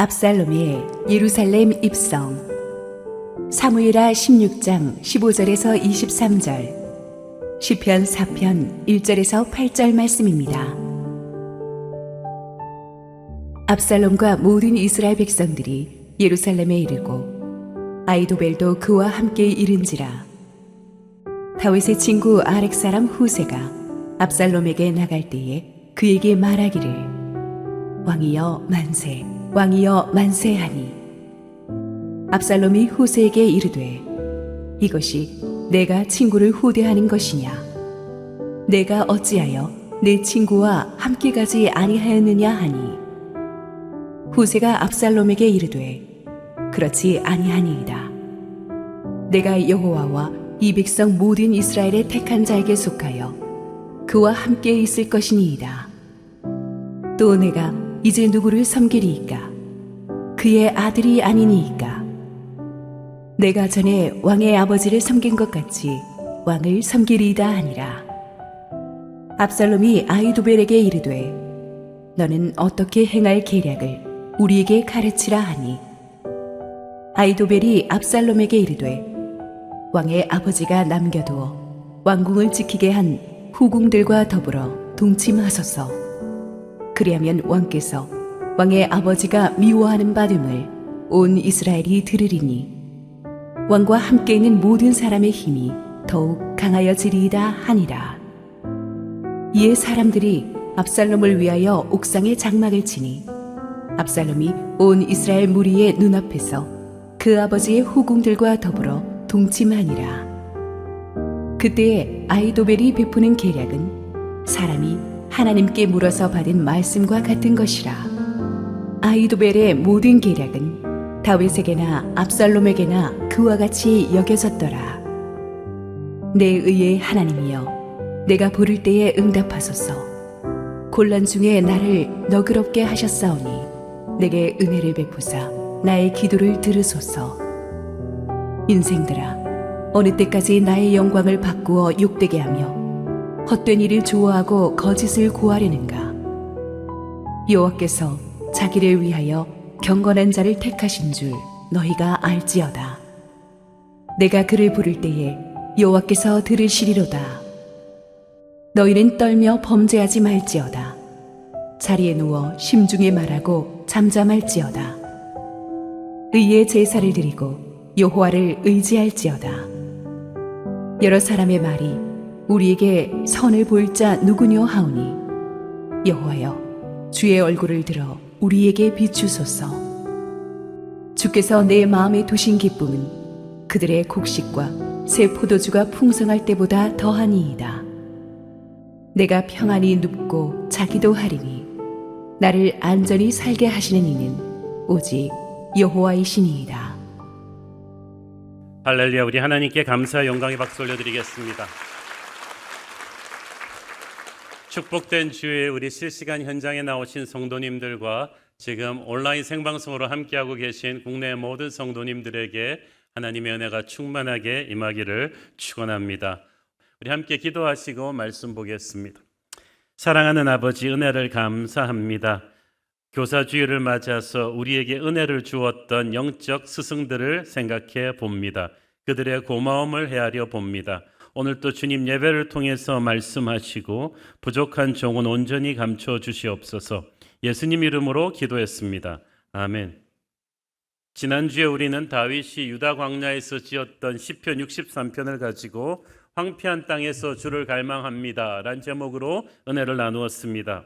압살롬의 예루살렘 입성. 사무엘하 16장 15절에서 23절, 시편 4편 1절에서 8절 말씀입니다. 압살롬과 모든 이스라엘 백성들이 예루살렘에 이르고 아히도벨도 그와 함께 이른지라. 다윗의 친구 아렉 사람 후세가 압살롬에게 나갈 때에 그에게 말하기를, 왕이여 만세, 왕이여 만세하니. 압살롬이 후세에게 이르되, 이것이 내가 친구를 후대하는 것이냐? 내가 어찌하여 내 친구와 함께 가지 아니하였느냐 하니. 후세가 압살롬에게 이르되, 그렇지 아니하니이다. 내가 여호와와 이 백성 모든 이스라엘의 택한 자에게 속하여 그와 함께 있을 것이니이다. 또 내가 이제 누구를 섬기리이까? 그의 아들이 아니니이까? 내가 전에 왕의 아버지를 섬긴 것 같이 왕을 섬기리이다 하니라. 압살롬이 아히도벨에게 이르되, 너는 어떻게 행할 계략을 우리에게 가르치라 하니. 아히도벨이 압살롬에게 이르되, 왕의 아버지가 남겨두어 왕궁을 지키게 한 후궁들과 더불어 동침하소서. 그리하면 왕께서 왕의 아버지가 미워하는 바됨을 온 이스라엘이 들으리니 왕과 함께 있는 모든 사람의 힘이 더욱 강하여지리이다 하니라. 이에 사람들이 압살롬을 위하여 옥상에 장막을 치니 압살롬이 온 이스라엘 무리의 눈앞에서 그 아버지의 후궁들과 더불어 동침하니라. 그때에 아히도벨이 베푸는 계략은 사람이 하나님께 물어서 받은 말씀과 같은 것이라. 아히도벨의 모든 계략은 다윗에게나 압살롬에게나 그와 같이 여겨졌더라. 내 의의 하나님이여, 내가 부를 때에 응답하소서. 곤란 중에 나를 너그럽게 하셨사오니 내게 은혜를 베푸사 나의 기도를 들으소서. 인생들아, 어느 때까지 나의 영광을 바꾸어 욕되게 하며 헛된 일을 좋아하고 거짓을 구하려는가? 여호와께서 자기를 위하여 경건한 자를 택하신 줄 너희가 알지어다. 내가 그를 부를 때에 여호와께서 들으시리로다. 너희는 떨며 범죄하지 말지어다. 자리에 누워 심중에 말하고 잠잠할지어다. 의의 제사를 드리고 여호와를 의지할지어다. 여러 사람의 말이 우리에게 선을 보일 자 누구뇨 하오니, 여호와여, 주의 얼굴을 들어 우리에게 비추소서. 주께서 내 마음에 두신 기쁨은 그들의 곡식과 새 포도주가 풍성할 때보다 더하니이다. 내가 평안히 눕고 자기도 하리니 나를 안전히 살게 하시는 이는 오직 여호와이시니이다. 할렐루야. 우리 하나님께 감사와 영광의 박수 올려드리겠습니다. 축복된 주에 우리 실시간 현장에 나오신 성도님들과 지금 온라인 생방송으로 함께하고 계신 국내 모든 성도님들에게 하나님의 은혜가 충만하게 임하기를 축원합니다. 우리 함께 기도하시고 말씀 보겠습니다. 사랑하는 아버지, 은혜를 감사합니다. 교사주일을 맞아서 우리에게 은혜를 주었던 영적 스승들을 생각해 봅니다. 그들의 고마움을 헤아려 봅니다. 오늘 또 주님 예배를 통해서 말씀하시고 부족한 종은 온전히 감춰 주시옵소서. 예수님 이름으로 기도했습니다. 아멘. 지난주에 우리는 다윗이 유다 광야에서 지었던 시편 63편을 가지고 황폐한 땅에서 주를 갈망합니다 라는 제목으로 은혜를 나누었습니다.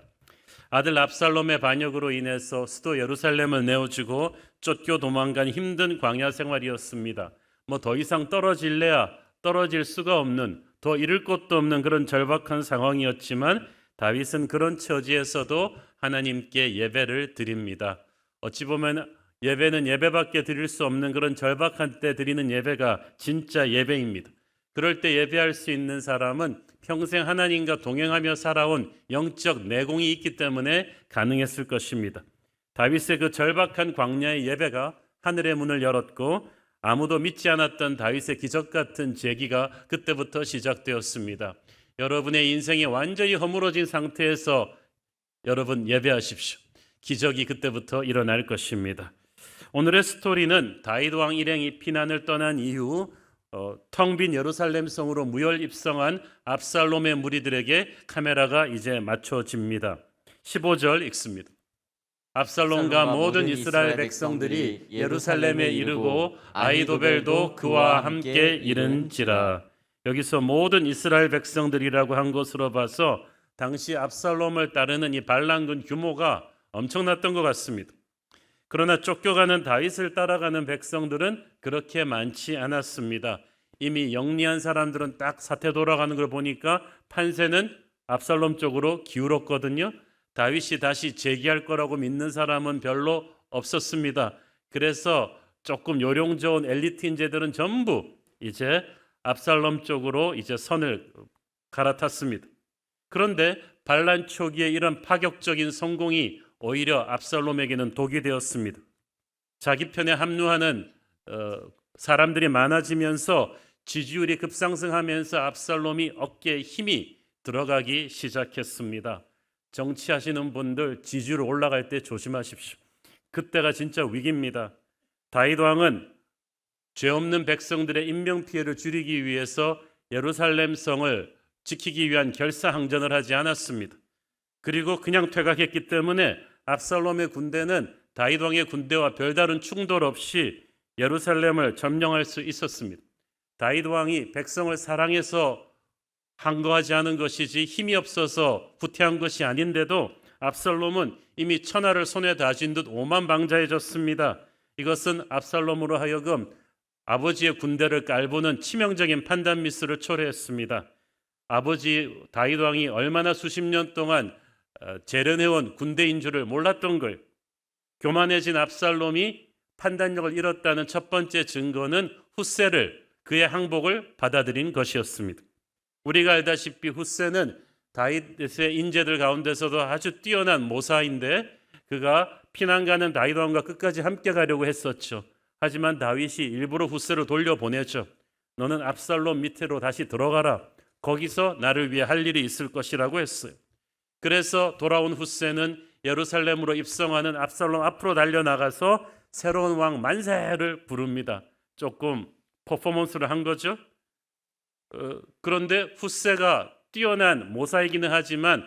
아들 압살롬의 반역으로 인해서 수도 예루살렘을 내어주고 쫓겨 도망간 힘든 광야 생활이었습니다. 더 이상 떨어질래야 떨어질 수가 없는, 더 잃을 것도 없는 그런 절박한 상황이었지만 다윗은 그런 처지에서도 하나님께 예배를 드립니다. 어찌 보면 예배는 예배밖에 드릴 수 없는 그런 절박한 때 드리는 예배가 진짜 예배입니다. 그럴 때 예배할 수 있는 사람은 평생 하나님과 동행하며 살아온 영적 내공이 있기 때문에 가능했을 것입니다. 다윗의 그 절박한 광야의 예배가 하늘의 문을 열었고 아무도 믿지 않았던 다윗의 기적 같은 재기가 그때부터 시작되었습니다. 여러분의 인생이 완전히 허물어진 상태에서 여러분 예배하십시오. 기적이 그때부터 일어날 것입니다. 오늘의 스토리는 다윗 왕 일행이 피난을 떠난 이후 텅 빈 예루살렘 성으로 무혈 입성한 압살롬의 무리들에게 카메라가 이제 맞춰집니다. 15절 읽습니다. 압살롬과 모든 이스라엘 백성들이 예루살렘에 이르고 아히도벨도 그와 함께 이른지라. 여기서 모든 이스라엘 백성들이라고 한 것으로 봐서 당시 압살롬을 따르는 이 반란군 규모가 엄청났던 것 같습니다. 그러나 쫓겨가는 다윗을 따라가는 백성들은 그렇게 많지 않았습니다. 이미 영리한 사람들은 딱 사태 돌아가는 걸 보니까 판세는 압살롬 쪽으로 기울었거든요. 다윗이 다시 재기할 거라고 믿는 사람은 별로 없었습니다. 그래서 조금 요령 좋은 엘리트 인재들은 전부 이제 압살롬 쪽으로 이제 선을 갈아탔습니다. 그런데 반란 초기에 이런 파격적인 성공이 오히려 압살롬에게는 독이 되었습니다. 자기 편에 합류하는 사람들이 많아지면서 지지율이 급상승하면서 압살롬이 어깨에 힘이 들어가기 시작했습니다. 정치하시는 분들 지지율 올라갈 때 조심하십시오. 그때가 진짜 위기입니다. 다윗 왕은 죄 없는 백성들의 인명피해를 줄이기 위해서 예루살렘 성을 지키기 위한 결사항전을 하지 않았습니다. 그리고 그냥 퇴각했기 때문에 압살롬의 군대는 다윗 왕의 군대와 별다른 충돌 없이 예루살렘을 점령할 수 있었습니다. 다윗 왕이 백성을 사랑해서 한 거하지 않은 것이지 힘이 없어서 후퇴한 것이 아닌데도 압살롬은 이미 천하를 손에 다진 듯 오만방자해졌습니다. 이것은 압살롬으로 하여금 아버지의 군대를 깔보는 치명적인 판단 미스를 초래했습니다. 아버지 다윗 왕이 얼마나 수십 년 동안 재련해온 군대인 줄을 몰랐던 걸, 교만해진 압살롬이 판단력을 잃었다는 첫 번째 증거는 훗세를, 그의 항복을 받아들인 것이었습니다. 우리가 알다시피 훗세는 다윗의 인재들 가운데서도 아주 뛰어난 모사인데 그가 피난 가는 다윗 왕과 끝까지 함께 가려고 했었죠. 하지만 다윗이 일부러 훗세로 돌려보내죠. 너는 압살롬 밑으로 다시 들어가라. 거기서 나를 위해 할 일이 있을 것이라고 했어요. 그래서 돌아온 훗세는 예루살렘으로 입성하는 압살롬 앞으로 달려나가서 새로운 왕 만세를 부릅니다. 조금 퍼포먼스를 한 거죠. 그런데 훗세가 뛰어난 모사이기는 하지만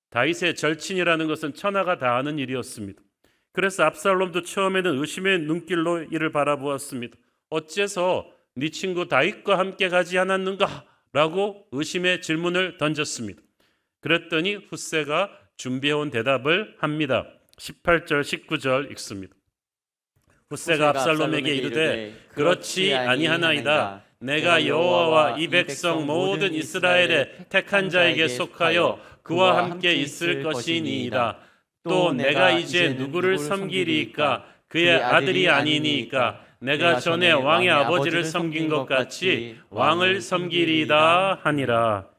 다윗의 절친이라는 것은 천하가 다 아는 일이었습니다. 그래서 압살롬도 처음에는 의심의 눈길로 이를 바라보았습니다. 어째서 네 친구 다윗과 함께 가지 않았는가? 라고 의심의 질문을 던졌습니다. 그랬더니 훗세가 준비해온 대답을 합니다. 18절 19절 읽습니다. 훗세가 압살롬에게 이르되 그렇지 아니하나이다. 내가 여호와와 이 백성 모든 이스라엘의 택한 자에게 속하여 그와 함께 있을 것이니이다. 또 내가 이제 누구를 섬기리이까? 그의 아들이 아니니까 내가 전에 왕의 아버지를 섬긴 것 같이 왕을 섬기리이다 하니라.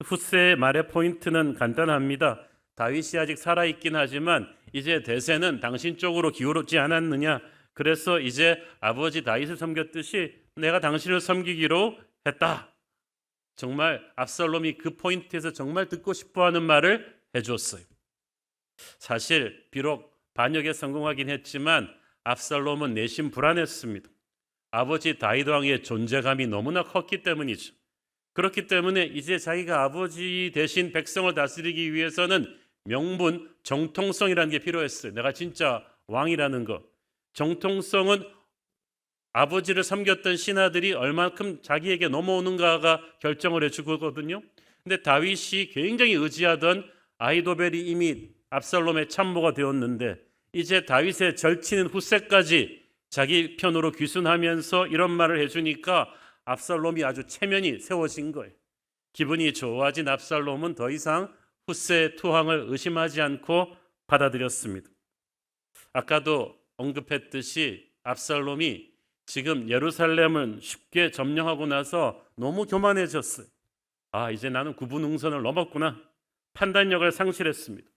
훗세의 말의 포인트는 간단합니다. 다윗이 아직 살아있긴 하지만 이제 대세는 당신 쪽으로 기울지 않았느냐. 그래서 이제 아버지 다윗을 섬겼듯이 내가 당신을 섬기기로 했다. 정말 압살롬이 그 포인트에서 정말 듣고 싶어하는 말을 해줬어요. 사실 비록 반역에 성공하긴 했지만 압살롬은 내심 불안했습니다. 아버지 다윗 왕의 존재감이 너무나 컸기 때문이죠. 그렇기 때문에 이제 자기가 아버지 대신 백성을 다스리기 위해서는 명분, 정통성이라는 게 필요했어요. 내가 진짜 왕이라는 거. 정통성은 아버지를 섬겼던 신하들이 얼만큼 자기에게 넘어오는가가 결정을 해주거든요. 근데 다윗이 굉장히 의지하던 아히도벨이 이미 압살롬의 참모가 되었는데 이제 다윗의 절친인 훗세까지 자기 편으로 귀순하면서 이런 말을 해주니까 압살롬이 아주 체면이 세워진 거예요. 기분이 좋아진 압살롬은 더 이상 훗세의 투항을 의심하지 않고 받아들였습니다. 아까도 언급했듯이 압살롬이 지금 예루살렘을 쉽게 점령하고 나서 너무 교만해졌어요. 이제 나는 구분응선을 넘었구나. 판단력을 상실했습니다.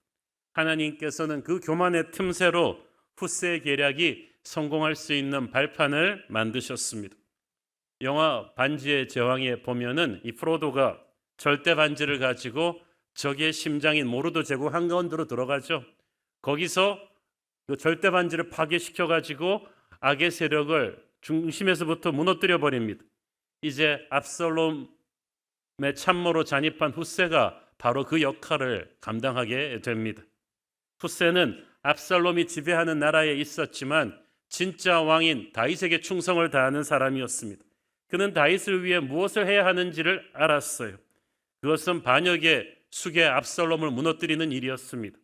하나님께서는 그 교만의 틈새로 훗세의 계략이 성공할 수 있는 발판을 만드셨습니다. 영화 반지의 제왕에 보면은 이 프로도가 절대 반지를 가지고 적의 심장인 모르드 제국 한가운데로 들어가죠. 거기서 그 절대 반지를 파괴시켜 가지고 악의 세력을 중심에서부터 무너뜨려 버립니다. 이제 압살롬의 참모로 잔입한 후세가 바로 그 역할을 감당하게 됩니다. 후세는 압살롬이 지배하는 나라에 있었지만 진짜 왕인 다윗에게 충성을 다하는 사람이었습니다. 그는 다윗을 위해 무엇을 해야 하는지를 알았어요. 그것은 반역의 숙의 압살롬을 무너뜨리는 일이었습니다.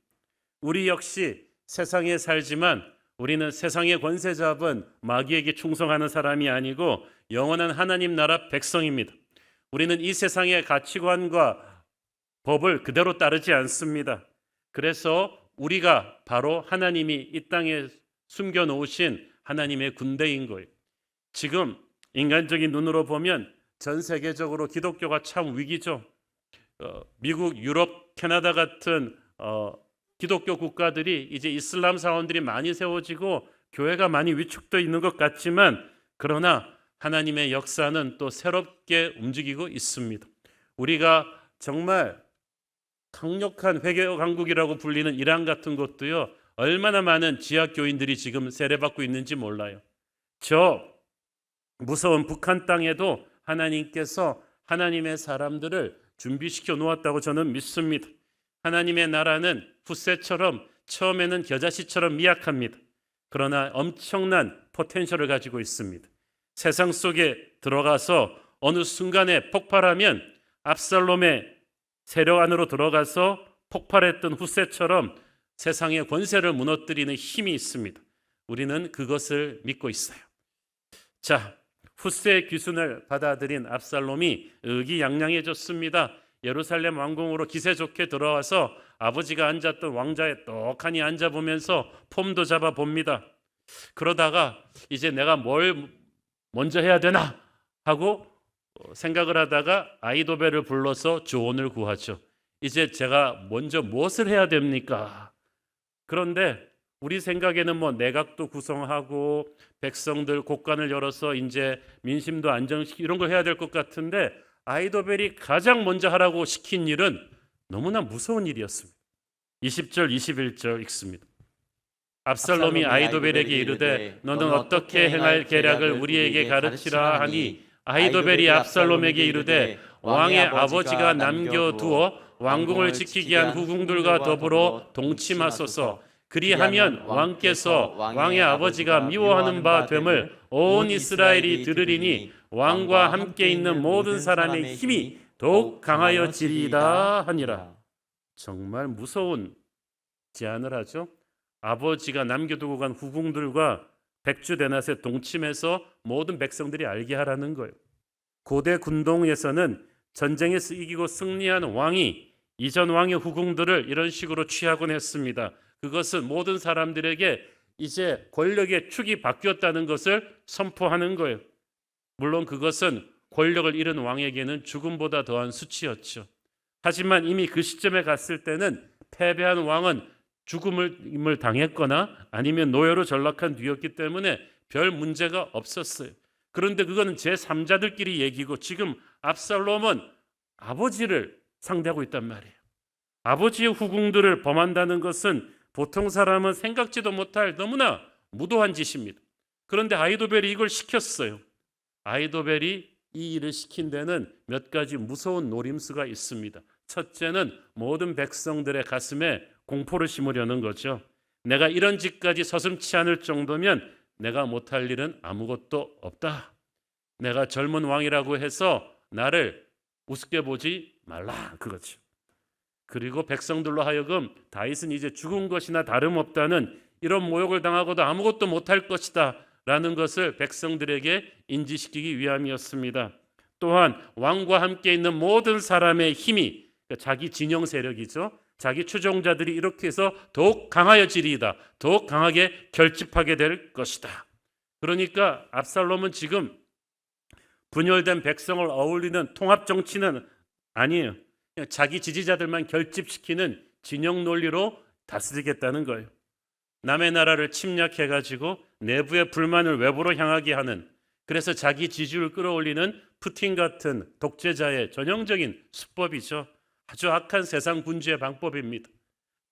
우리 역시 세상에 살지만 우리는 세상의 권세 잡은 마귀에게 충성하는 사람이 아니고 영원한 하나님 나라 백성입니다. 우리는 이 세상의 가치관과 법을 그대로 따르지 않습니다. 그래서 우리가 바로 하나님이 이 땅에 숨겨놓으신 하나님의 군대인 거예요. 지금 인간적인 눈으로 보면 전 세계적으로 기독교가 참 위기죠. 미국, 유럽, 캐나다 같은 기독교 국가들이 이제 이슬람 사원들이 많이 세워지고 교회가 많이 위축되어 있는 것 같지만 그러나 하나님의 역사는 또 새롭게 움직이고 있습니다. 우리가 정말 강력한 회개 강국이라고 불리는 이란 같은 곳도요, 얼마나 많은 지하 교인들이 지금 세례받고 있는지 몰라요. 저 무서운 북한 땅에도 하나님께서 하나님의 사람들을 준비시켜 놓았다고 저는 믿습니다. 하나님의 나라는 후세처럼 처음에는 겨자씨처럼 미약합니다. 그러나 엄청난 포텐셜을 가지고 있습니다. 세상 속에 들어가서 어느 순간에 폭발하면 압살롬의 세력 안으로 들어가서 폭발했던 후세처럼 세상의 권세를 무너뜨리는 힘이 있습니다. 우리는 그것을 믿고 있어요. 자, 후세의 귀순을 받아들인 압살롬이 의기양양해졌습니다. 예루살렘 왕궁으로 기세 좋게 들어와서 아버지가 앉았던 왕자에 떡하니 앉아보면서 폼도 잡아봅니다. 그러다가 이제 내가 뭘 먼저 해야 되나 하고 생각을 하다가 아히도벨을 불러서 조언을 구하죠. 이제 제가 먼저 무엇을 해야 됩니까? 그런데 우리 생각에는 뭐 내각도 구성하고 백성들 곡간을 열어서 이제 민심도 안정시키고 이런 걸 해야 될 것 같은데 아히도벨이 가장 먼저 하라고 시킨 일은 너무나 무서운 일이었습니다. 20절 21절 읽습니다. 압살롬이 아히도벨에게 이르되 너는 어떻게 행할 계략을 우리에게 가르치라 하니 아히도벨이 압살롬에게 이르되 왕의 아버지가 남겨두어 왕궁을 지키게 한 후궁들과 더불어 동침하소서. 그리하면 왕께서 왕의 아버지가 미워하는 바 됨을 온 이스라엘이 들으리니 왕과 함께 있는 모든 사람의 힘이 더욱 강하여지리이다 하니라. 정말 무서운 제안을 하죠. 아버지가 남겨두고 간 후궁들과 백주대낮에 동침해서 모든 백성들이 알게 하라는 거예요. 고대 군동에서는 전쟁에서 이기고 승리한 왕이 이전 왕의 후궁들을 이런 식으로 취하곤 했습니다. 그것은 모든 사람들에게 이제 권력의 축이 바뀌었다는 것을 선포하는 거예요. 물론 그것은 권력을 잃은 왕에게는 죽음보다 더한 수치였죠. 하지만 이미 그 시점에 갔을 때는 패배한 왕은 죽음을 당했거나 아니면 노예로 전락한 뒤였기 때문에 별 문제가 없었어요. 그런데 그거는 제3자들끼리 얘기고 지금 압살롬은 아버지를 상대하고 있단 말이에요. 아버지의 후궁들을 범한다는 것은 보통 사람은 생각지도 못할 너무나 무도한 짓입니다. 그런데 아히도벨이 이걸 시켰어요. 아히도벨이 이 일을 시킨 데는 몇 가지 무서운 노림수가 있습니다. 첫째는 모든 백성들의 가슴에 공포를 심으려는 거죠. 내가 이런 짓까지 서슴지 않을 정도면 내가 못할 일은 아무것도 없다. 내가 젊은 왕이라고 해서 나를 우습게 보지 말라 그거죠. 그리고 백성들로 하여금 다윗은 이제 죽은 것이나 다름없다는 이런 모욕을 당하고도 아무것도 못할 것이다 라는 것을 백성들에게 인지시키기 위함이었습니다. 또한 왕과 함께 있는 모든 사람의 힘이 자기 진영 세력이죠. 자기 추종자들이 이렇게 해서 더욱 강하여지리이다. 더욱 강하게 결집하게 될 것이다. 그러니까 압살롬은 지금 분열된 백성을 어울리는 통합 정치는 아니에요. 그냥 자기 지지자들만 결집시키는 진영 논리로 다스리겠다는 거예요. 남의 나라를 침략해가지고 내부의 불만을 외부로 향하게 하는, 그래서 자기 지지율을 끌어올리는 푸틴 같은 독재자의 전형적인 수법이죠. 아주 악한 세상 군주의 방법입니다.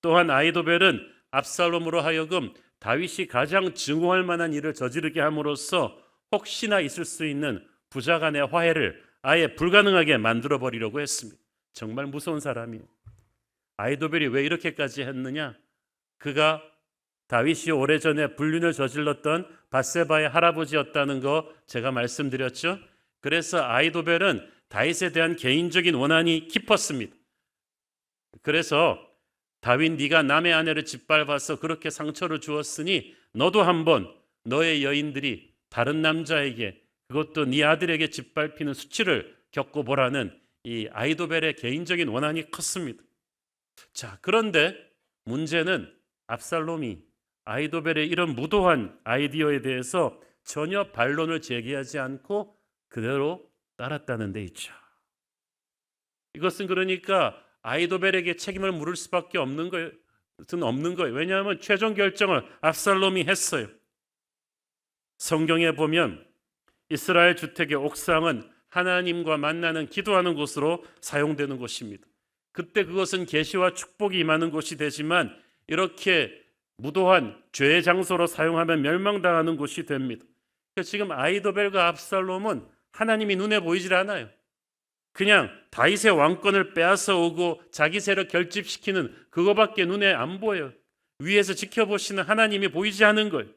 또한 아히도벨은 압살롬으로 하여금 다윗이 가장 증오할 만한 일을 저지르게 함으로써 혹시나 있을 수 있는 부자 간의 화해를 아예 불가능하게 만들어 버리려고 했습니다. 정말 무서운 사람이에요. 아히도벨이 왜 이렇게까지 했느냐? 그가 다윗이 오래전에 불륜을 저질렀던 밧세바의 할아버지였다는 거 제가 말씀드렸죠. 그래서 아히도벨은 다윗에 대한 개인적인 원한이 깊었습니다. 그래서 다윗, 네가 남의 아내를 짓밟아서 그렇게 상처를 주었으니 너도 한번 너의 여인들이 다른 남자에게, 그것도 네 아들에게 짓밟히는 수치를 겪어보라는 이 아히도벨의 개인적인 원한이 컸습니다. 자, 그런데 문제는 압살롬이 아히도벨의 이런 무도한 아이디어에 대해서 전혀 반론을 제기하지 않고 그대로 따랐다는 데 있죠. 이것은 그러니까 아히도벨에게 책임을 물을 수밖에 없는 거예요. 왜냐하면 최종 결정을 압살롬이 했어요. 성경에 보면 이스라엘 주택의 옥상은 하나님과 만나는 기도하는 곳으로 사용되는 곳입니다. 그때 그것은 계시와 축복이 임하는 곳이 되지만 이렇게 무도한 죄의 장소로 사용하면 멸망당하는 곳이 됩니다. 그러니까 지금 아히도벨과 압살롬은 하나님이 눈에 보이질 않아요. 그냥 다윗의 왕권을 빼앗아 오고 자기 세력 결집시키는 그거밖에 눈에 안 보여요. 위에서 지켜보시는 하나님이 보이지 않은 거예요.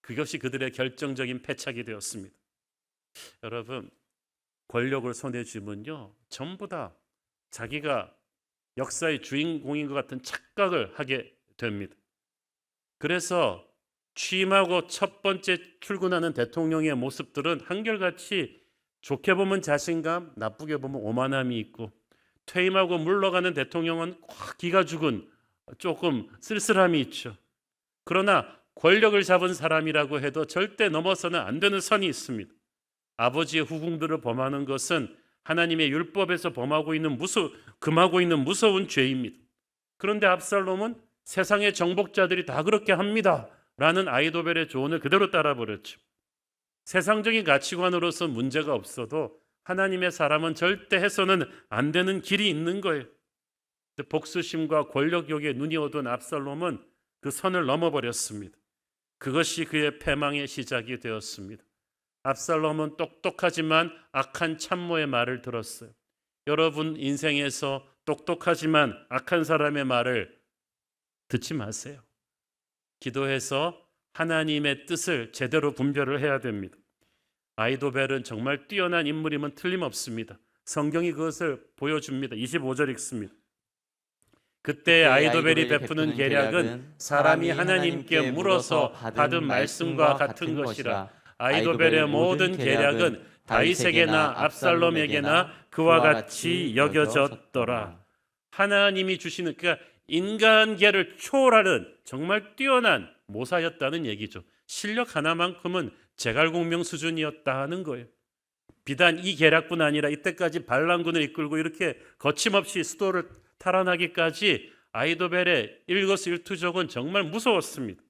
그것이 그들의 결정적인 패착이 되었습니다. 여러분, 권력을 손에 쥐면요, 전부 다 자기가 역사의 주인공인 것 같은 착각을 하게 됩니다. 그래서 취임하고 첫 번째 출근하는 대통령의 모습들은 한결같이 좋게 보면 자신감, 나쁘게 보면 오만함이 있고, 퇴임하고 물러가는 대통령은 확 기가 죽은 조금 쓸쓸함이 있죠. 그러나 권력을 잡은 사람이라고 해도 절대 넘어서는 안 되는 선이 있습니다. 아버지의 후궁들을 범하는 것은 하나님의 율법에서 금하고 있는 무서운 죄입니다. 그런데 압살롬은 세상의 정복자들이 다 그렇게 합니다 라는 아히도벨의 조언을 그대로 따라버렸죠. 세상적인 가치관으로서 문제가 없어도 하나님의 사람은 절대 해서는 안 되는 길이 있는 거예요. 복수심과 권력욕에 눈이 어두운 압살롬은 그 선을 넘어버렸습니다. 그것이 그의 패망의 시작이 되었습니다. 압살롬은 똑똑하지만 악한 참모의 말을 들었어요. 여러분 인생에서 똑똑하지만 악한 사람의 말을 듣지 마세요. 기도해서 하나님의 뜻을 제대로 분별을 해야 됩니다. 아히도벨은 정말 뛰어난 인물이면 틀림없습니다. 성경이 그것을 보여줍니다. 25절 읽습니다. 그때 아히도벨이 베푸는 계략은 사람이 하나님께 물어서 받은 말씀과 같은 것이라. 아히도벨의 모든 계략은 다윗에게나 압살롬에게나 그와 같이 여겨졌더라. 하나님이 주시는, 그러니까 인간계를 초월하는 정말 뛰어난 모사였다는 얘기죠. 실력 하나만큼은 제갈공명 수준이었다 하는 거예요. 비단 이 계략뿐 아니라 이때까지 반란군을 이끌고 이렇게 거침없이 수도를 탈환하기까지 아히도벨의 일거수일투족은 정말 무서웠습니다.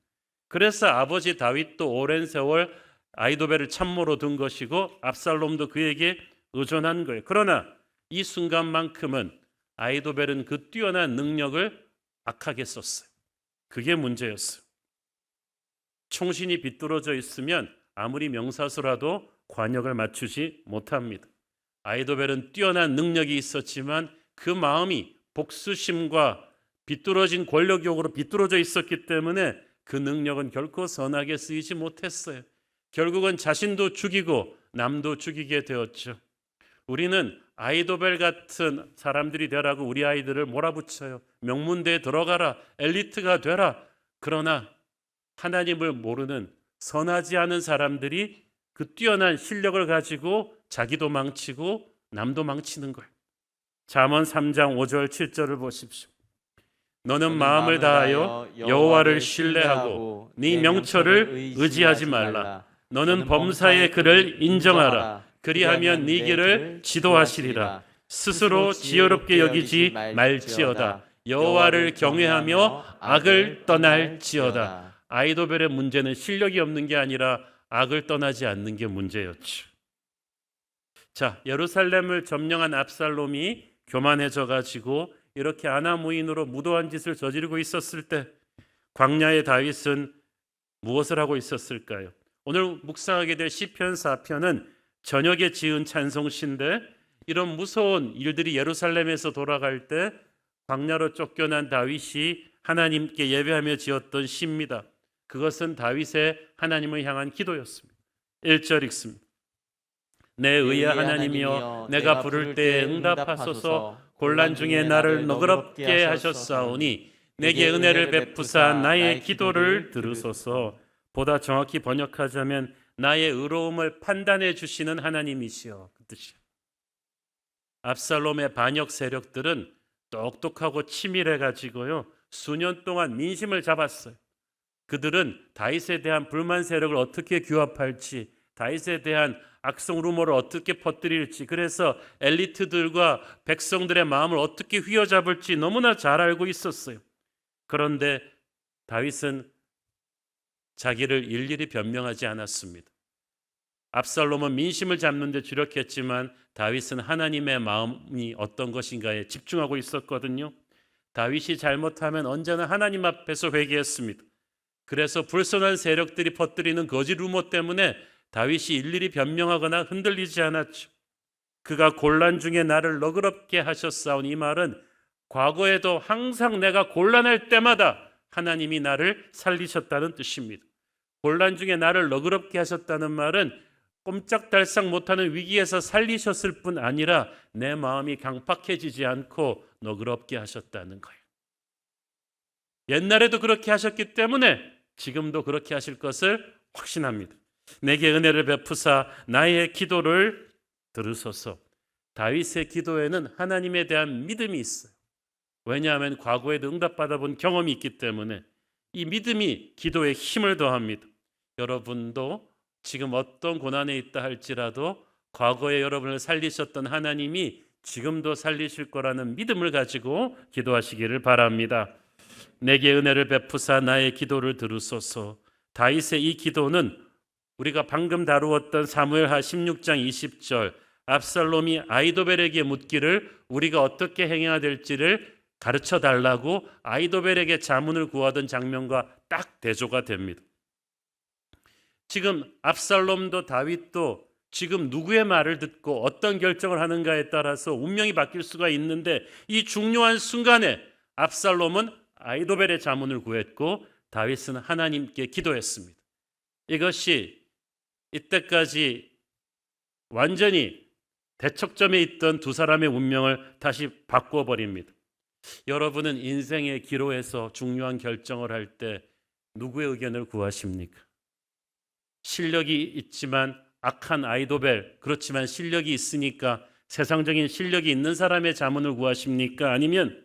그래서 아버지 다윗도 오랜 세월 아히도벨을 참모로 둔 것이고 압살롬도 그에게 의존한 거예요. 그러나 이 순간만큼은 아히도벨은 그 뛰어난 능력을 악하게 썼어요. 그게 문제였어요. 총신이 비뚤어져 있으면 아무리 명사수라도 관역을 맞추지 못합니다. 아히도벨은 뛰어난 능력이 있었지만 그 마음이 복수심과 비뚤어진 권력욕으로 비뚤어져 있었기 때문에 그 능력은 결코 선하게 쓰이지 못했어요. 결국은 자신도 죽이고 남도 죽이게 되었죠. 우리는 아히도벨 같은 사람들이 되라고 우리 아이들을 몰아붙여요. 명문대에 들어가라, 엘리트가 되라. 그러나 하나님을 모르는 선하지 않은 사람들이 그 뛰어난 실력을 가지고 자기도 망치고 남도 망치는 거예요. 잠언 3장 5절 7절을 보십시오. 너는 마음을 다하여 여호와를 신뢰하고 네 명철을 의지하지 말라. 너는 범사의 그를 인정하라. 그리하면 네 길을 지도하시리라. 스스로 지혜롭게 여기지 말지어다. 여호와를 경외하며 악을 떠날지어다. 아히도벨의 문제는 실력이 없는 게 아니라 악을 떠나지 않는 게 문제였죠. 자, 예루살렘을 점령한 압살롬이 교만해져 가지고 이렇게 아나무인으로 무도한 짓을 저지르고 있었을 때 광야의 다윗은 무엇을 하고 있었을까요? 오늘 묵상하게 될 시편 4편은 저녁에 지은 찬송시인데 이런 무서운 일들이 예루살렘에서 돌아갈 때 광야로 쫓겨난 다윗이 하나님께 예배하며 지었던 시입니다. 그것은 다윗의 하나님을 향한 기도였습니다. 1절 읽습니다. 내 의의 하나님이여 내가 부를 때에 응답하소서. 곤란 중에 나를 너그럽게 하셨사오니 내게 은혜를 베푸사 나의 기도를 들으소서. 보다 정확히 번역하자면 나의 의로움을 판단해 주시는 하나님이시여, 그 뜻이에요. 압살롬의 반역 세력들은 똑똑하고 치밀해 가지고요 수년 동안 민심을 잡았어요. 그들은 다윗에 대한 불만 세력을 어떻게 규합할지, 다윗에 대한 악성 루머를 어떻게 퍼뜨릴지, 그래서 엘리트들과 백성들의 마음을 어떻게 휘어잡을지 너무나 잘 알고 있었어요. 그런데 다윗은 자기를 일일이 변명하지 않았습니다. 압살롬은 민심을 잡는 데 주력했지만 다윗은 하나님의 마음이 어떤 것인가에 집중하고 있었거든요. 다윗이 잘못하면 언제나 하나님 앞에서 회개했습니다. 그래서 불선한 세력들이 퍼뜨리는 거짓 루머 때문에 다윗이 일일이 변명하거나 흔들리지 않았죠. 그가 곤란 중에 나를 너그럽게 하셨사오니, 이 말은 과거에도 항상 내가 곤란할 때마다 하나님이 나를 살리셨다는 뜻입니다. 곤란 중에 나를 너그럽게 하셨다는 말은 꼼짝달싹 못하는 위기에서 살리셨을 뿐 아니라 내 마음이 강팍해지지 않고 너그럽게 하셨다는 거예요. 옛날에도 그렇게 하셨기 때문에 지금도 그렇게 하실 것을 확신합니다. 내게 은혜를 베푸사 나의 기도를 들으소서. 다윗의 기도에는 하나님에 대한 믿음이 있어요. 왜냐하면 과거에도 응답받아 본 경험이 있기 때문에 이 믿음이 기도에 힘을 더합니다. 여러분도 지금 어떤 고난에 있다 할지라도 과거에 여러분을 살리셨던 하나님이 지금도 살리실 거라는 믿음을 가지고 기도하시기를 바랍니다. 내게 은혜를 베푸사 나의 기도를 들으소서. 다윗의 이 기도는 우리가 방금 다루었던 사무엘하 16장 20절 압살롬이 아히도벨에게 묻기를 우리가 어떻게 행해야 될지를 가르쳐 달라고 아히도벨에게 자문을 구하던 장면과 딱 대조가 됩니다. 지금 압살롬도 다윗도 지금 누구의 말을 듣고 어떤 결정을 하는가에 따라서 운명이 바뀔 수가 있는데, 이 중요한 순간에 압살롬은 아히도벨의 자문을 구했고 다윗은 하나님께 기도했습니다. 이것이 이때까지 완전히 대척점에 있던 두 사람의 운명을 다시 바꾸어 버립니다. 여러분은 인생의 기로에서 중요한 결정을 할 때 누구의 의견을 구하십니까? 실력이 있지만 악한 아히도벨, 그렇지만 실력이 있으니까 세상적인 실력이 있는 사람의 자문을 구하십니까? 아니면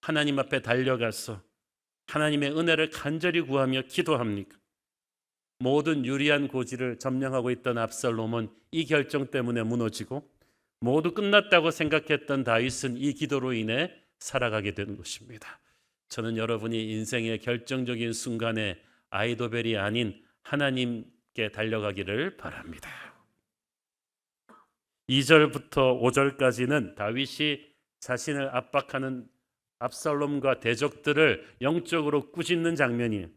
하나님 앞에 달려가서 하나님의 은혜를 간절히 구하며 기도합니까? 모든 유리한 고지를 점령하고 있던 압살롬은 이 결정 때문에 무너지고, 모두 끝났다고 생각했던 다윗은 이 기도로 인해 살아가게 된 것입니다. 저는 여러분이 인생의 결정적인 순간에 아히도벨이 아닌 하나님께 달려가기를 바랍니다. 2절부터 5절까지는 다윗이 자신을 압박하는 압살롬과 대적들을 영적으로 꾸짖는 장면이에요.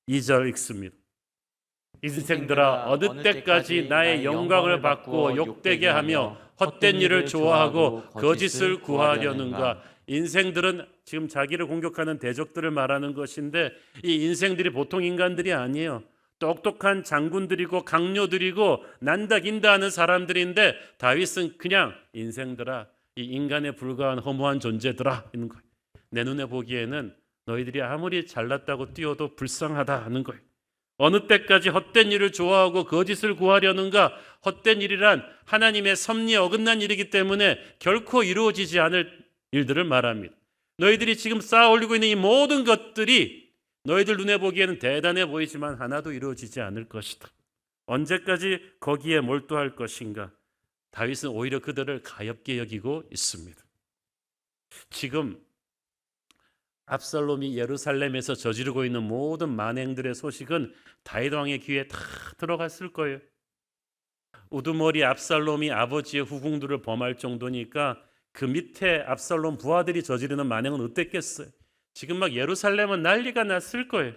2절 읽습니다. 인생들아 어느 때까지 나의 영광을 바꾸어 욕되게 하며 헛된 일을 좋아하고 거짓을 구하려는가. 인생들은 지금 자기를 공격하는 대적들을 말하는 것인데, 이 인생들이 보통 인간들이 아니에요. 똑똑한 장군들이고 강요들이고 난다 긴다 하는 사람들인데, 다윗은 그냥 인생들아, 이 인간에 불과한 허무한 존재들아 이런 거예요. 내 눈에 보기에는 너희들이 아무리 잘났다고 뛰어도 불쌍하다 하는 거예요. 어느 때까지 헛된 일을 좋아하고 거짓을 구하려는가. 헛된 일이란 하나님의 섭리에 어긋난 일이기 때문에 결코 이루어지지 않을 일들을 말합니다. 너희들이 지금 쌓아 올리고 있는 이 모든 것들이 너희들 눈에 보기에는 대단해 보이지만 하나도 이루어지지 않을 것이다. 언제까지 거기에 몰두할 것인가. 다윗은 오히려 그들을 가엾게 여기고 있습니다. 지금 압살롬이 예루살렘에서 저지르고 있는 모든 만행들의 소식은 다윗 왕의 귀에 다 들어갔을 거예요. 우두머리 압살롬이 아버지의 후궁들을 범할 정도니까 그 밑에 압살롬 부하들이 저지르는 만행은 어땠겠어요? 지금 막 예루살렘은 난리가 났을 거예요.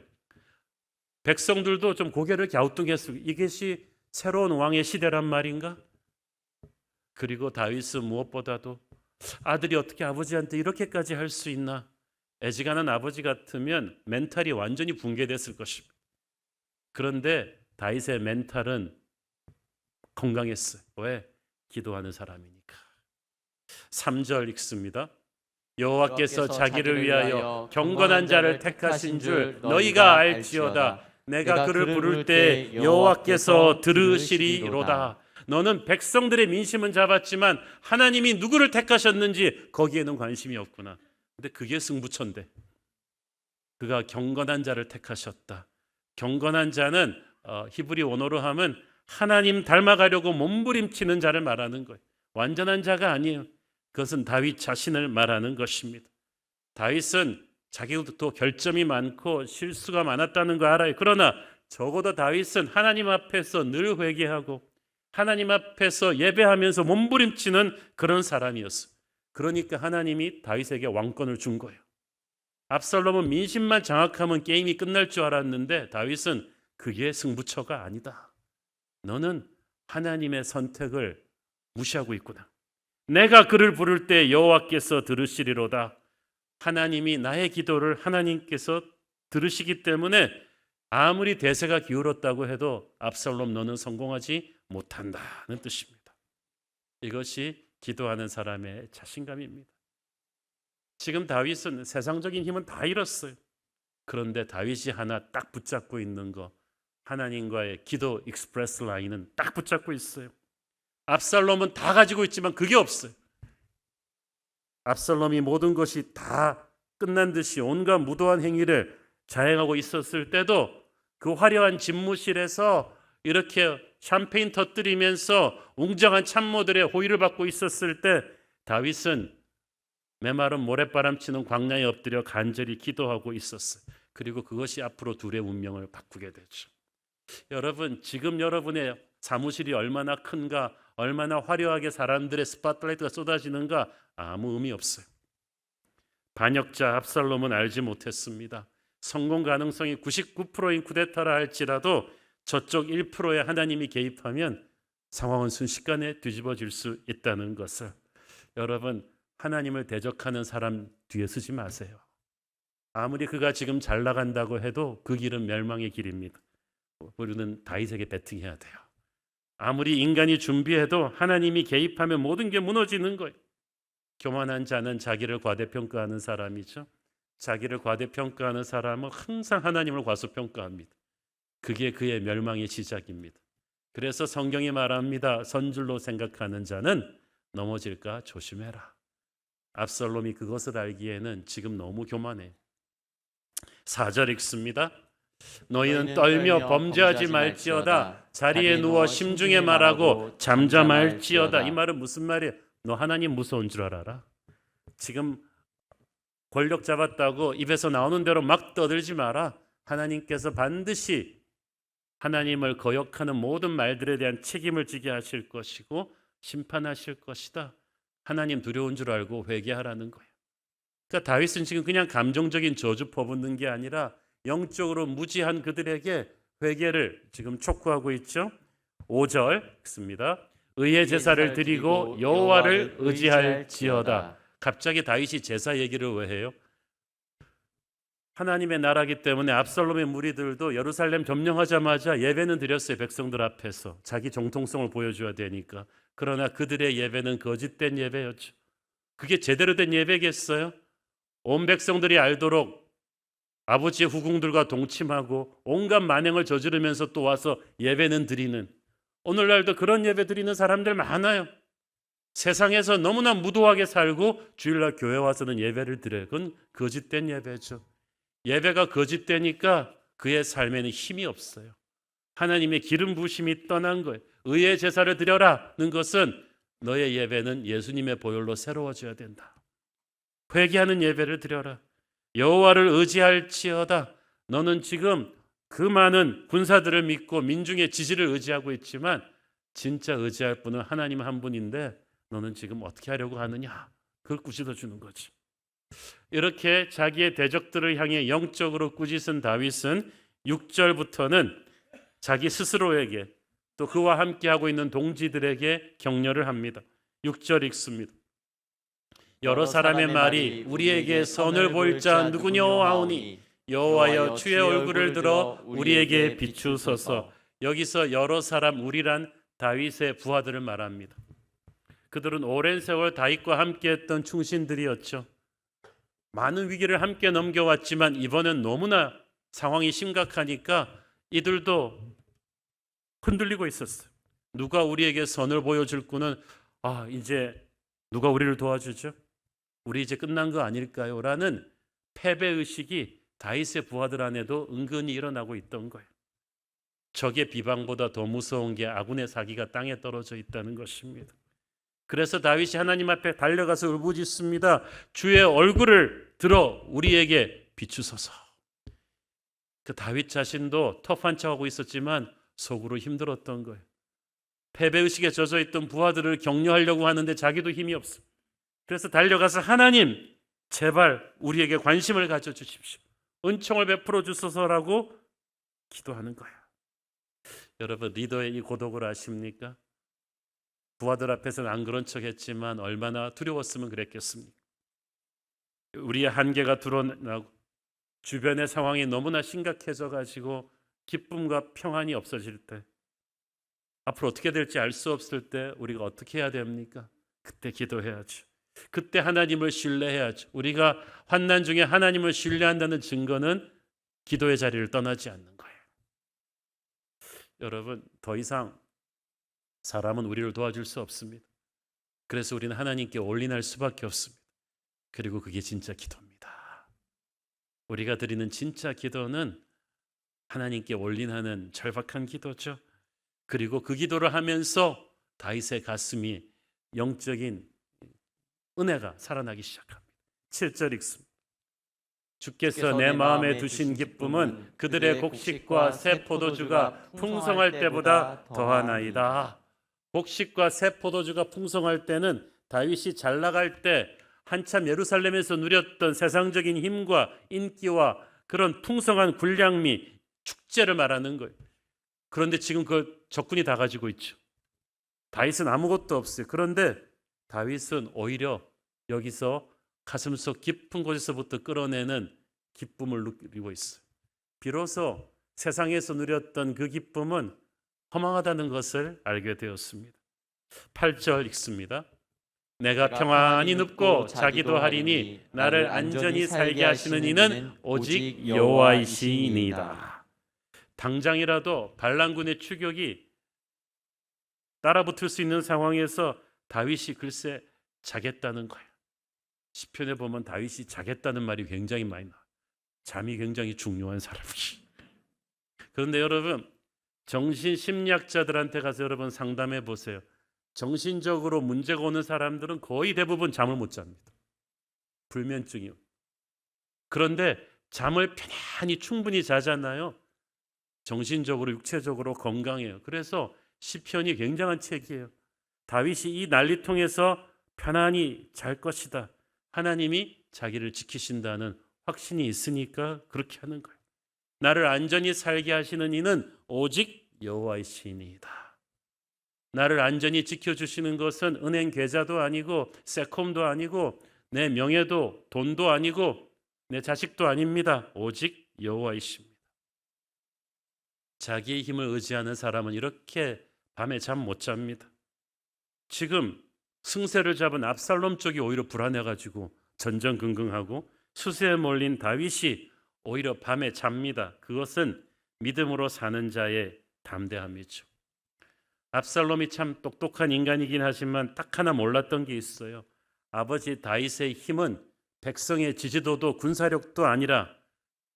백성들도 좀 고개를 갸우뚱했을, 이것이 새로운 왕의 시대란 말인가? 그리고 다윗은 무엇보다도 아들이 어떻게 아버지한테 이렇게까지 할 수 있나? 애지간한 아버지 같으면 멘탈이 완전히 붕괴됐을 것입니다. 그런데 다윗의 멘탈은 건강했어요. 왜? 기도하는 사람이니까. 3절 읽습니다. 여호와께서 자기를 위하여 경건한 자를 택하신 줄 너희가 알지어다. 내가 그를 부를 때 여호와께서 들으시리로다. 너는 백성들의 민심은 잡았지만 하나님이 누구를 택하셨는지 거기에는 관심이 없구나. 근데 그게 승부처인데, 그가 경건한 자를 택하셨다. 경건한 자는 히브리 원어로 하면 하나님 닮아가려고 몸부림치는 자를 말하는 거예요. 완전한 자가 아니에요. 그것은 다윗 자신을 말하는 것입니다. 다윗은 자기도 결점이 많고 실수가 많았다는 거 알아요. 그러나 적어도 다윗은 하나님 앞에서 늘 회개하고 하나님 앞에서 예배하면서 몸부림치는 그런 사람이었어요. 그러니까 하나님이 다윗에게 왕권을 준 거예요. 압살롬은 민심만 장악하면 게임이 끝날 줄 알았는데 다윗은 그게 승부처가 아니다. 너는 하나님의 선택을 무시하고 있구나. 내가 그를 부를 때 여호와께서 들으시리로다. 하나님이 나의 기도를 하나님께서 들으시기 때문에 아무리 대세가 기울었다고 해도 압살롬 너는 성공하지 못한다는 뜻입니다. 이것이 기도하는 사람의 자신감입니다. 지금 다윗은 세상적인 힘은 다 잃었어요. 그런데 다윗이 하나 딱 붙잡고 있는 거, 하나님과의 기도 익스프레스 라인은 딱 붙잡고 있어요. 압살롬은 다 가지고 있지만 그게 없어요. 압살롬이 모든 것이 다 끝난 듯이 온갖 무도한 행위를 자행하고 있었을 때도 그 화려한 집무실에서 이렇게 샴페인 터뜨리면서 웅장한 참모들의 호의를 받고 있었을 때 다윗은 메마른 모래바람 치는 광야에 엎드려 간절히 기도하고 있었어요. 그리고 그것이 앞으로 둘의 운명을 바꾸게 되죠. 여러분, 지금 여러분의 사무실이 얼마나 큰가, 얼마나 화려하게 사람들의 스팟라이트가 쏟아지는가 아무 의미 없어요. 반역자 압살롬은 알지 못했습니다. 성공 가능성이 99%인 쿠데타라 할지라도 저쪽 1%의 하나님이 개입하면 상황은 순식간에 뒤집어질 수 있다는 것을, 여러분, 하나님을 대적하는 사람 뒤에 서지 마세요. 아무리 그가 지금 잘 나간다고 해도 그 길은 멸망의 길입니다. 우리는 다윗에게 배팅해야 돼요. 아무리 인간이 준비해도 하나님이 개입하면 모든 게 무너지는 거예요. 교만한 자는 자기를 과대평가하는 사람이죠. 자기를 과대평가하는 사람은 항상 하나님을 과소평가합니다. 그게 그의 멸망의 시작입니다. 그래서 성경이 말합니다. 선줄로 생각하는 자는 넘어질까 조심해라. 압살롬이 그것을 알기에는 지금 너무 교만해. 4절 읽습니다. 너희는 떨며 범죄하지 말지어다. 자리에 누워 심중에 말하고 잠잠할지어다. 이 말은 무슨 말이에요? 너 하나님 무서운 줄 알아라. 지금 권력 잡았다고 입에서 나오는 대로 막 떠들지 마라. 하나님께서 반드시 하나님을 거역하는 모든 말들에 대한 책임을 지게 하실 것이고 심판하실 것이다. 하나님 두려운 줄 알고 회개하라는 거예요. 그러니까 다윗은 지금 그냥 감정적인 저주 퍼붓는 게 아니라 영적으로 무지한 그들에게 회개를 지금 촉구하고 있죠. 5절 읽습니다. 의의 제사를 드리고 여호와를 의지할지어다. 갑자기 다윗이 제사 얘기를 왜 해요? 하나님의 나라기 때문에 압살롬의 무리들도 예루살렘 점령하자마자 예배는 드렸어요. 백성들 앞에서 자기 정통성을 보여줘야 되니까. 그러나 그들의 예배는 거짓된 예배였죠. 그게 제대로 된 예배겠어요? 온 백성들이 알도록 아버지의 후궁들과 동침하고 온갖 만행을 저지르면서 또 와서 예배는 드리는, 오늘날도 그런 예배 드리는 사람들 많아요. 세상에서 너무나 무도하게 살고 주일날 교회 와서는 예배를 드려요. 그건 거짓된 예배죠. 예배가 거짓되니까 그의 삶에는 힘이 없어요. 하나님의 기름 부으심이 떠난 거예요. 의의 제사를 드려라는 것은 너의 예배는 예수님의 보혈로 새로워져야 된다. 회개하는 예배를 드려라. 여호와를 의지할지어다. 너는 지금 그 많은 군사들을 믿고 민중의 지지를 의지하고 있지만 진짜 의지할 분은 하나님 한 분인데 너는 지금 어떻게 하려고 하느냐? 그걸 꾸짖어 주는 거지. 이렇게 자기의 대적들을 향해 영적으로 꾸짖은 다윗은 6절부터는 자기 스스로에게 또 그와 함께하고 있는 동지들에게 격려를 합니다. 6절 읽습니다. 여러 사람의 말이 우리에게 선을 보일 자 누구뇨 하오니 여호와여 주의 얼굴을 들어 우리에게 비추소서. 여기서 여러 사람, 우리란 다윗의 부하들을 말합니다. 그들은 오랜 세월 다윗과 함께했던 충신들이었죠. 많은 위기를 함께 넘겨왔지만 이번엔 너무나 상황이 심각하니까 이들도 흔들리고 있었어요. 누가 우리에게 선을 보여줄 꾸는 이제 누가 우리를 도와주죠? 우리 이제 끝난 거 아닐까요? 라는 패배의식이 다윗의 부하들 안에도 은근히 일어나고 있던 거예요. 적의 비방보다 더 무서운 게 아군의 사기가 땅에 떨어져 있다는 것입니다. 그래서 다윗이 하나님 앞에 달려가서 울부짖습니다. 주의 얼굴을 들어 우리에게 비추소서. 그 다윗 자신도 터프한 척하고 있었지만 속으로 힘들었던 거예요. 패배의식에 젖어있던 부하들을 격려하려고 하는데 자기도 힘이 없어. 그래서 달려가서 하나님 제발 우리에게 관심을 가져주십시오. 은총을 베풀어 주소서라고 기도하는 거예요. 여러분, 리더의 이 고독을 아십니까? 부하들 앞에서는 안 그런 척했지만 얼마나 두려웠으면 그랬겠습니까? 우리의 한계가 드러나고 주변의 상황이 너무나 심각해져 가지고 기쁨과 평안이 없어질 때, 앞으로 어떻게 될지 알 수 없을 때 우리가 어떻게 해야 됩니까? 그때 기도해야죠. 그때 하나님을 신뢰해야죠. 우리가 환난 중에 하나님을 신뢰한다는 증거는 기도의 자리를 떠나지 않는 거예요. 여러분, 더 이상 사람은 우리를 도와줄 수 없습니다. 그래서 우리는 하나님께 올인할 수밖에 없습니다. 그리고 그게 진짜 기도입니다. 우리가 드리는 진짜 기도는 하나님께 올인하는 절박한 기도죠. 그리고 그 기도를 하면서 다윗의 가슴이 영적인 은혜가 살아나기 시작합니다. 7절 읽습니다. 주께서 내 마음에 두신 기쁨은 그들의 곡식과 새 포도주가 풍성할 때보다 더하나이다. 곡식과 새 포도주가 풍성할 때는 다윗이 잘 나갈 때 한참 예루살렘에서 누렸던 세상적인 힘과 인기와 그런 풍성한 군량미, 축제를 말하는 거예요. 그런데 지금 그 적군이 다 가지고 있죠. 다윗은 아무것도 없어요. 그런데 다윗은 오히려 여기서 가슴속 깊은 곳에서부터 끌어내는 기쁨을 누리고 있어요. 비로소 세상에서 누렸던 그 기쁨은 허망하다는 것을 알게 되었습니다. 8절 읽습니다. 내가 평안히 눕고 자기도 하리니 나를 안전히 살게 하시는 이는 오직 여호와이시니이다. 당장이라도 반란군의 추격이 따라붙을 수 있는 상황에서 다윗이 글쎄 자겠다는 거예요. 시편에 보면 다윗이 자겠다는 말이 굉장히 많이 나와요. 잠이 굉장히 중요한 사람이지. 그런데 여러분, 정신심리학자들한테 가서 여러분 상담해 보세요. 정신적으로 문제가 오는 사람들은 거의 대부분 잠을 못 잡니다. 불면증이요. 그런데 잠을 편안히 충분히 자잖아요. 정신적으로 육체적으로 건강해요. 그래서 시편이 굉장한 책이에요. 다윗이 이 난리통에서 편안히 잘 것이다. 하나님이 자기를 지키신다는 확신이 있으니까 그렇게 하는 거예요. 나를 안전히 살게 하시는 이는 오직 여호와이시니이다. 나를 안전히 지켜주시는 것은 은행 계좌도 아니고 세콤도 아니고 내 명예도 돈도 아니고 내 자식도 아닙니다. 오직 여호와이십니다. 자기의 힘을 의지하는 사람은 이렇게 밤에 잠 못 잡니다. 지금 승세를 잡은 압살롬 쪽이 오히려 불안해가지고 전전긍긍하고 수세에 몰린 다윗이 오히려 밤에 잡니다. 그것은 믿음으로 사는 자의 담대함이죠. 압살롬이 참 똑똑한 인간이긴 하지만 딱 하나 몰랐던 게 있어요. 아버지 다윗의 힘은 백성의 지지도도 군사력도 아니라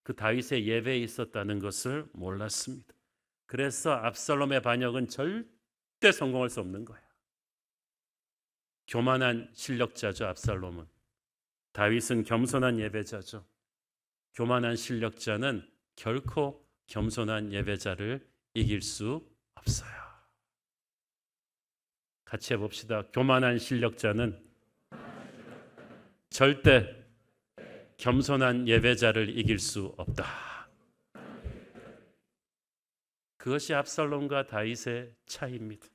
그 다윗의 예배에 있었다는 것을 몰랐습니다. 그래서 압살롬의 반역은 절대 성공할 수 없는 거예요. 교만한 실력자죠, 압살롬은. 다윗은 겸손한 예배자죠. 교만한 실력자는 결코 겸손한 예배자를 이길 수 없어요. 같이 해봅시다. 교만한 실력자는 절대 겸손한 예배자를 이길 수 없다. 그것이 압살롬과 다윗의 차이입니다.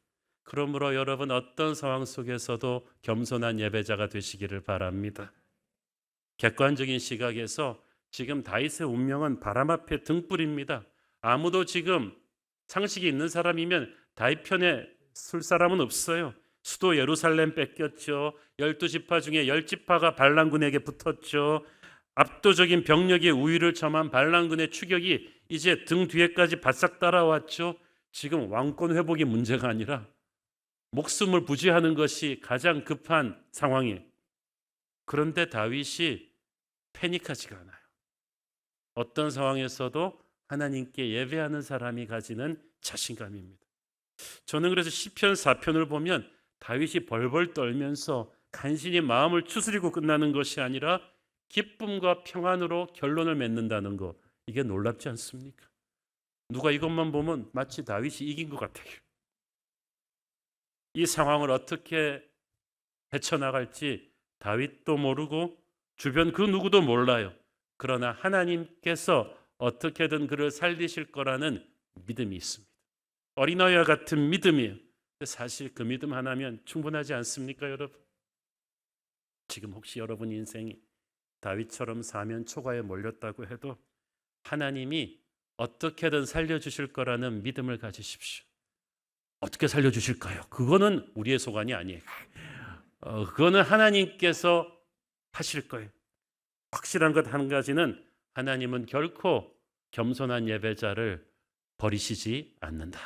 그러므로 여러분 어떤 상황 속에서도 겸손한 예배자가 되시기를 바랍니다. 객관적인 시각에서 지금 다윗의 운명은 바람 앞에 등불입니다. 아무도 지금 상식이 있는 사람이면 다윗 편에 설 사람은 없어요. 수도 예루살렘 뺏겼죠. 12지파 중에 10지파가 반란군에게 붙었죠. 압도적인 병력의 우위를 점한 반란군의 추격이 이제 등 뒤에까지 바싹 따라왔죠. 지금 왕권 회복이 문제가 아니라 목숨을 부지하는 것이 가장 급한 상황이에요. 그런데 다윗이 패닉하지가 않아요. 어떤 상황에서도 하나님께 예배하는 사람이 가지는 자신감입니다. 저는 그래서 시편 4편을 보면 다윗이 벌벌 떨면서 간신히 마음을 추스리고 끝나는 것이 아니라 기쁨과 평안으로 결론을 맺는다는 것, 이게 놀랍지 않습니까? 누가 이것만 보면 마치 다윗이 이긴 것 같아요. 이 상황을 어떻게 헤쳐나갈지 다윗도 모르고 주변 그 누구도 몰라요. 그러나 하나님께서 어떻게든 그를 살리실 거라는 믿음이 있습니다. 어린아이와 같은 믿음이에요. 사실 그 믿음 하나면 충분하지 않습니까, 여러분? 지금 혹시 여러분 인생이 다윗처럼 사면 초과에 몰렸다고 해도 하나님이 어떻게든 살려주실 거라는 믿음을 가지십시오. 어떻게 살려주실까요? 그거는 우리의 소관이 아니에요. 그거는 하나님께서 하실 거예요. 확실한 것 한 가지는 하나님은 결코 겸손한 예배자를 버리시지 않는다.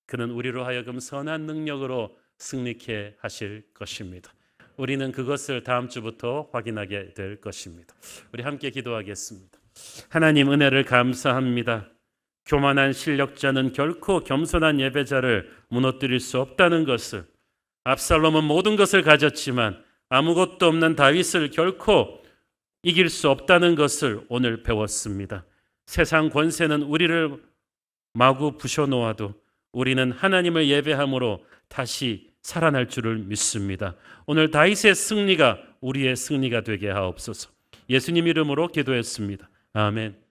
그는 우리로 하여금 선한 능력으로 승리케 하실 것입니다. 우리는 그것을 다음 주부터 확인하게 될 것입니다. 우리 함께 기도하겠습니다. 하나님 은혜를 감사합니다. 교만한 실력자는 결코 겸손한 예배자를 무너뜨릴 수 없다는 것을, 압살롬은 모든 것을 가졌지만 아무것도 없는 다윗을 결코 이길 수 없다는 것을 오늘 배웠습니다. 세상 권세는 우리를 마구 부셔놓아도 우리는 하나님을 예배함으로 다시 살아날 줄을 믿습니다. 오늘 다윗의 승리가 우리의 승리가 되게 하옵소서. 예수님 이름으로 기도했습니다. 아멘.